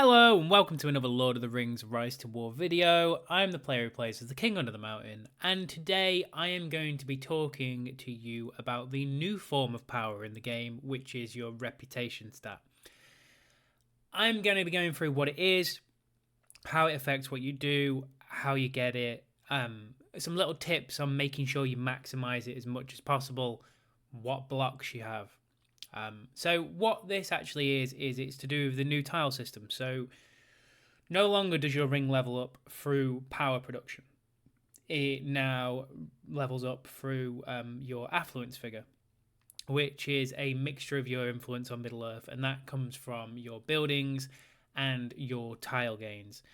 Hello and welcome to another Lord of the Rings Rise to War video. I'm the player who plays as the King Under the Mountain, and today I am going to be talking to you about the new form of power in the game, which is your reputation stat. I'm going to be going through what it is, how it affects what you do, how you get it, some little tips on making sure you maximize it as much as possible, what blocks you have. So what this actually is it's to do with the new tile system. So no longer does your ring level up through power production. It now levels up through your affluence figure, which is a mixture of your influence on Middle Earth, and that comes from your buildings and your tile gains.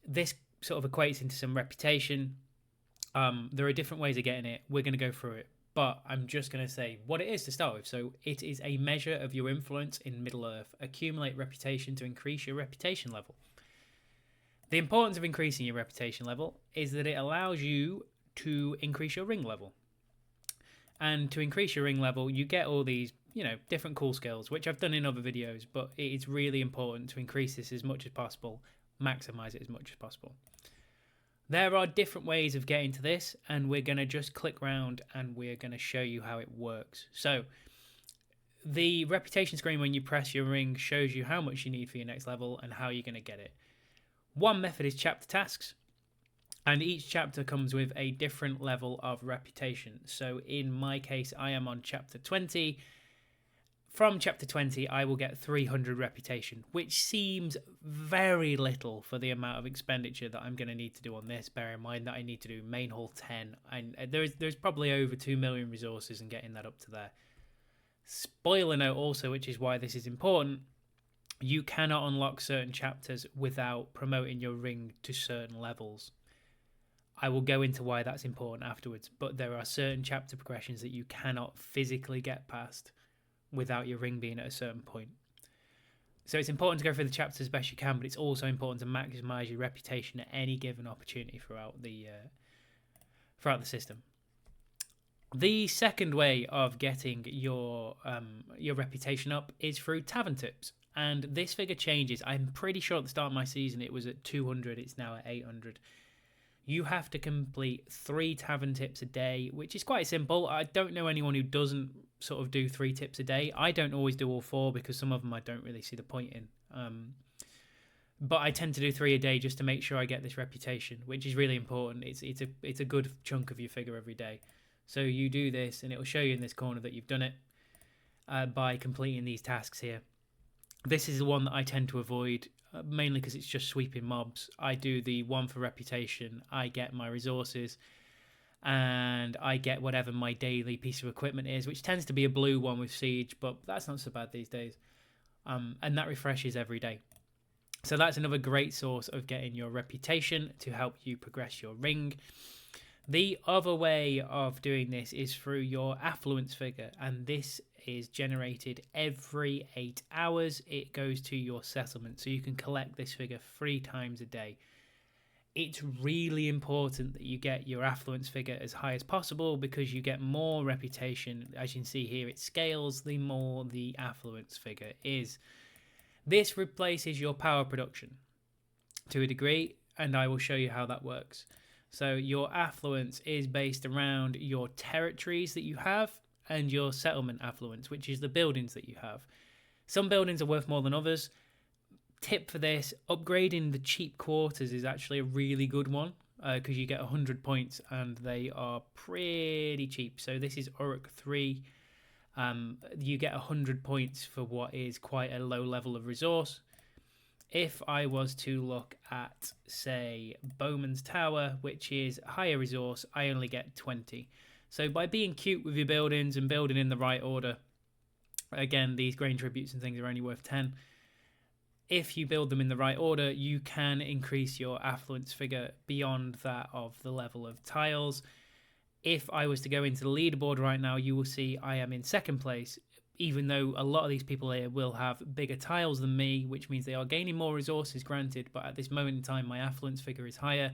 This sort of equates into some reputation. There are different ways of getting it. We're going to go through it. But I'm just going to say what it is to start with. So it is a measure of your influence in Middle-earth. Accumulate reputation to increase your reputation level. The importance of increasing your reputation level is that it allows you to increase your ring level. And to increase your ring level, you get all these, different cool skills, which I've done in other videos, but it is really important to increase this as much as possible, maximize it as much as possible. There are different ways of getting to this, and we're going to just click around and we're going to show you how it works. So the reputation screen when you press your ring shows you how much you need for your next level and how you're going to get it. One method is chapter tasks, and each chapter comes with a different level of reputation. So in my case, I am on chapter 20. From chapter 20, I will get 300 reputation, which seems very little for the amount of expenditure that I'm going to need to do on this. Bear in mind that I need to do main hall 10, and there's probably over 2 million resources in getting that up to there. Spoiler note also, which is why this is important, you cannot unlock certain chapters without promoting your ring to certain levels. I will go into why that's important afterwards, but there are certain chapter progressions that you cannot physically get past without your ring being at a certain point. So it's important to go through the chapters as best you can, but it's also important to maximize your reputation at any given opportunity throughout the system. The second way of getting your reputation up is through Tavern tips, and this figure changes. I'm pretty sure at the start of my season it was at 200. It's now at 800. You have to complete 3 Tavern tips a day, which is quite simple. I don't know anyone who doesn't sort of do 3 tips a day. I don't always do all 4 because some of them I don't really see the point in. But I tend to do 3 a day just to make sure I get this reputation, which is really important. It's a good chunk of your figure every day. So you do this, and it will show you in this corner that you've done it by completing these tasks here. This is the one that I tend to avoid, mainly because it's just sweeping mobs. I do the one for reputation. I get my resources, and I get whatever my daily piece of equipment is, which tends to be a blue one with siege, but that's not so bad these days. And that refreshes every day. So that's another great source of getting your reputation to help you progress your ring. The other way of doing this is through your affluence figure, and this is generated every 8 hours. It goes to your settlement, so you can collect this figure 3 times a day. It's really important that you get your affluence figure as high as possible because you get more reputation. As you can see here, it scales the more the affluence figure is. This replaces your power production to a degree, and I will show you how that works. So your affluence is based around your territories that you have and your settlement affluence, which is the buildings that you have. Some buildings are worth more than others. Tip for this, upgrading the cheap quarters is actually a really good one because you get 100 points and they are pretty cheap. So this is Uruk 3. You get 100 points for what is quite a low level of resource. If I was to look at, say, Bowman's Tower, which is higher resource, I only get 20. So by being cute with your buildings and building in the right order, again, these grain tributes and things are only worth 10. If you build them in the right order, you can increase your affluence figure beyond that of the level of tiles. If I was to go into the leaderboard right now, you will see I am in second place, even though a lot of these people here will have bigger tiles than me, which means they are gaining more resources, granted, but at this moment in time, my affluence figure is higher.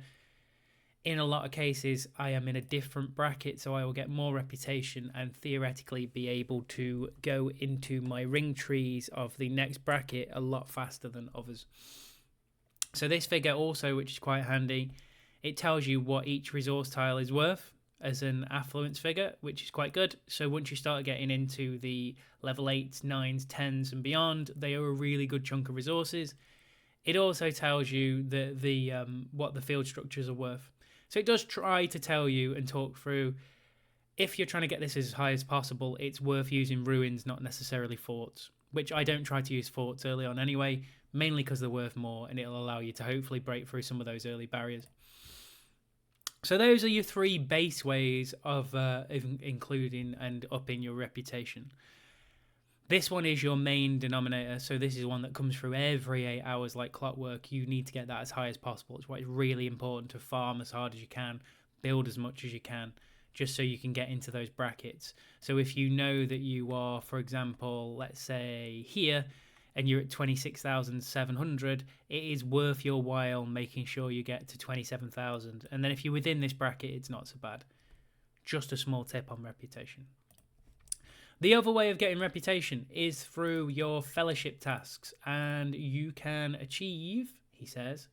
In a lot of cases, I am in a different bracket, so I will get more reputation and theoretically be able to go into my ring trees of the next bracket a lot faster than others. So this figure also, which is quite handy, it tells you what each resource tile is worth as an affluence figure, which is quite good. So once you start getting into the level 8s, 9s, 10s and beyond, they are a really good chunk of resources. It also tells you the what the field structures are worth. So it does try to tell you and talk through, if you're trying to get this as high as possible, it's worth using ruins, not necessarily forts, which I don't try to use forts early on anyway, mainly because they're worth more and it'll allow you to hopefully break through some of those early barriers. So those are your three base ways of including and upping your reputation. This one is your main denominator, so this is one that comes through every 8 hours like clockwork. You need to get that as high as possible. It's why it's really important to farm as hard as you can, build as much as you can, just so you can get into those brackets. So if you know that you are, for example, let's say here, and you're at 26,700, it is worth your while making sure you get to 27,000. And then if you're within this bracket, it's not so bad. Just a small tip on reputation. The other way of getting reputation is through your fellowship tasks, and you can achieve, he says,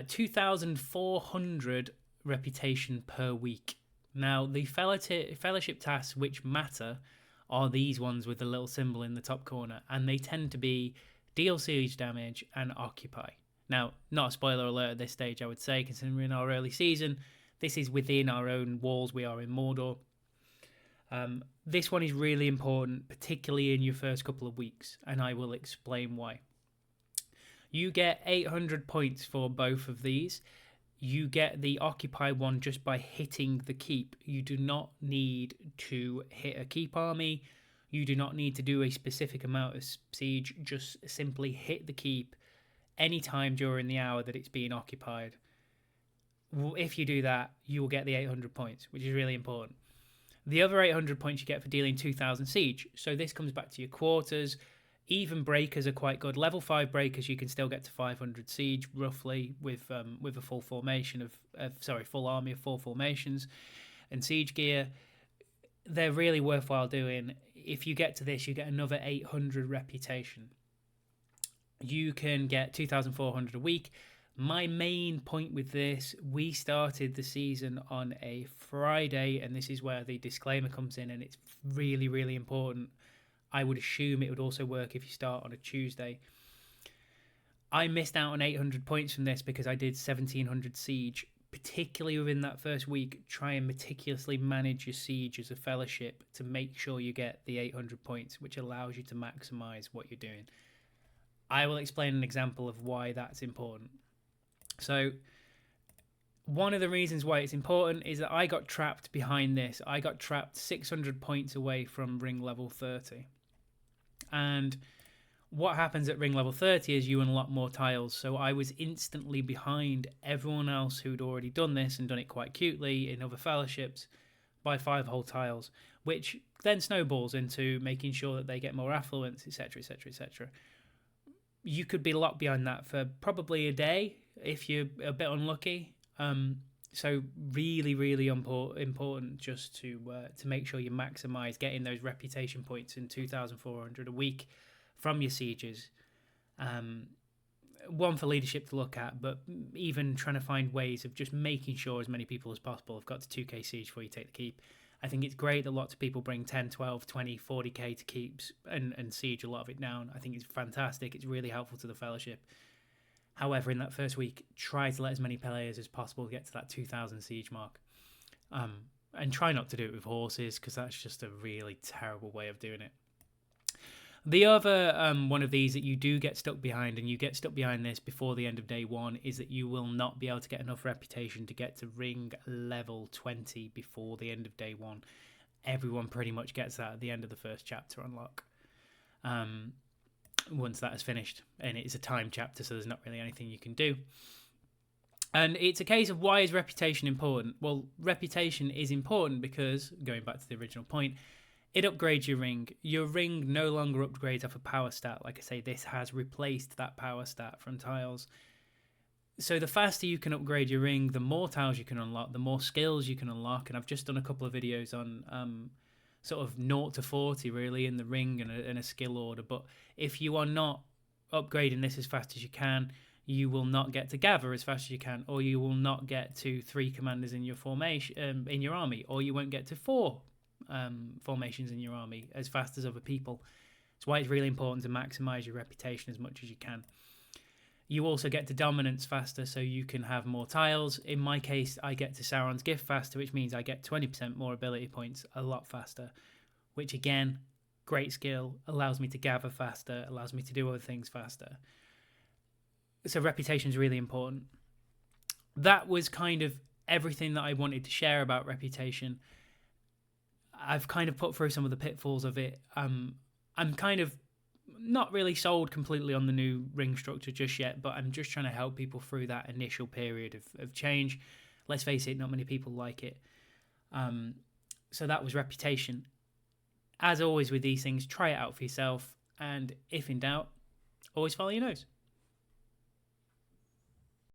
2,400 reputation per week. Now, the fellowship tasks which matter are these ones with the little symbol in the top corner, and they tend to be deal siege damage and occupy. Now, not a spoiler alert at this stage, I would say, considering our early season. This is within our own walls. We are in Mordor. This one is really important, particularly in your first couple of weeks, and I will explain why. You get 800 points for both of these. You get the Occupy one just by hitting the keep. You do not need to hit a keep army. You do not need to do a specific amount of siege. Just simply hit the keep anytime during the hour that it's being occupied. If you do that, you will get the 800 points, which is really important. The other 800 points you get for dealing 2,000 siege. So this comes back to your quarters. Even breakers are quite good. Level 5 breakers, you can still get to 500 siege roughly with a full formation full army of 4 formations and siege gear. They're really worthwhile doing. If you get to this, you get another 800 reputation. You can get 2,400 a week. My main point with this, we started the season on a Friday, and this is where the disclaimer comes in, and it's really, really important. I would assume it would also work if you start on a Tuesday. I missed out on 800 points from this because I did 1,700 siege, particularly within that first week. Try and meticulously manage your siege as a fellowship to make sure you get the 800 points, which allows you to maximize what you're doing. I will explain an example of why that's important. So one of the reasons why it's important is that I got trapped behind this. I got trapped 600 points away from ring level 30. And what happens at ring level 30 is you unlock more tiles. So I was instantly behind everyone else who'd already done this and done it quite cutely in other fellowships by 5 whole tiles, which then snowballs into making sure that they get more affluence, etc., etc., etc. You could be locked behind that for probably a day if you're a bit unlucky. So really, really important just to make sure you maximise getting those reputation points in 2,400 a week from your sieges. One for leadership to look at, but even trying to find ways of just making sure as many people as possible have got to 2k siege before you take the keep. I think it's great that lots of people bring 10, 12, 20, 40k to keeps and siege a lot of it down. I think it's fantastic. It's really helpful to the fellowship. However, in that first week, try to let as many players as possible get to that 2,000 siege mark. And try not to do it with horses, because that's just a really terrible way of doing it. The other one of these that you do get stuck behind, and you get stuck behind this before the end of day 1, is that you will not be able to get enough reputation to get to ring level 20 before the end of day 1. Everyone pretty much gets that at the end of the first chapter unlock. Once that is finished, and it is a time chapter, so there's not really anything you can do. And it's a case of, why is reputation important? Well, reputation is important because, going back to the original point, it upgrades your ring. Your ring no longer upgrades off a power stat. Like I say, this has replaced that power stat from tiles. So the faster you can upgrade your ring, the more tiles you can unlock, the more skills you can unlock. And I've just done a couple of videos on sort of 0 to 40 really in the ring and a skill order. But if you are not upgrading this as fast as you can, you will not get to gather as fast as you can, or you will not get to 3 commanders in your formation in your army, or you won't get to 4 formations in your army as fast as other people. That's why it's really important to maximize your reputation as much as you can. You also get to dominance faster, so you can have more tiles. In my case, I get to Sauron's gift faster, which means I get 20% more ability points a lot faster, which again, great skill, allows me to gather faster, allows me to do other things faster. So reputation is really important. That was kind of everything that I wanted to share about reputation. I've kind of put through some of the pitfalls of it. I'm kind of not really sold completely on the new ring structure just yet, but I'm just trying to help people through that initial period of change. Let's face it, not many people like it. So that was reputation. As always with these things, try it out for yourself, and if in doubt, always follow your nose.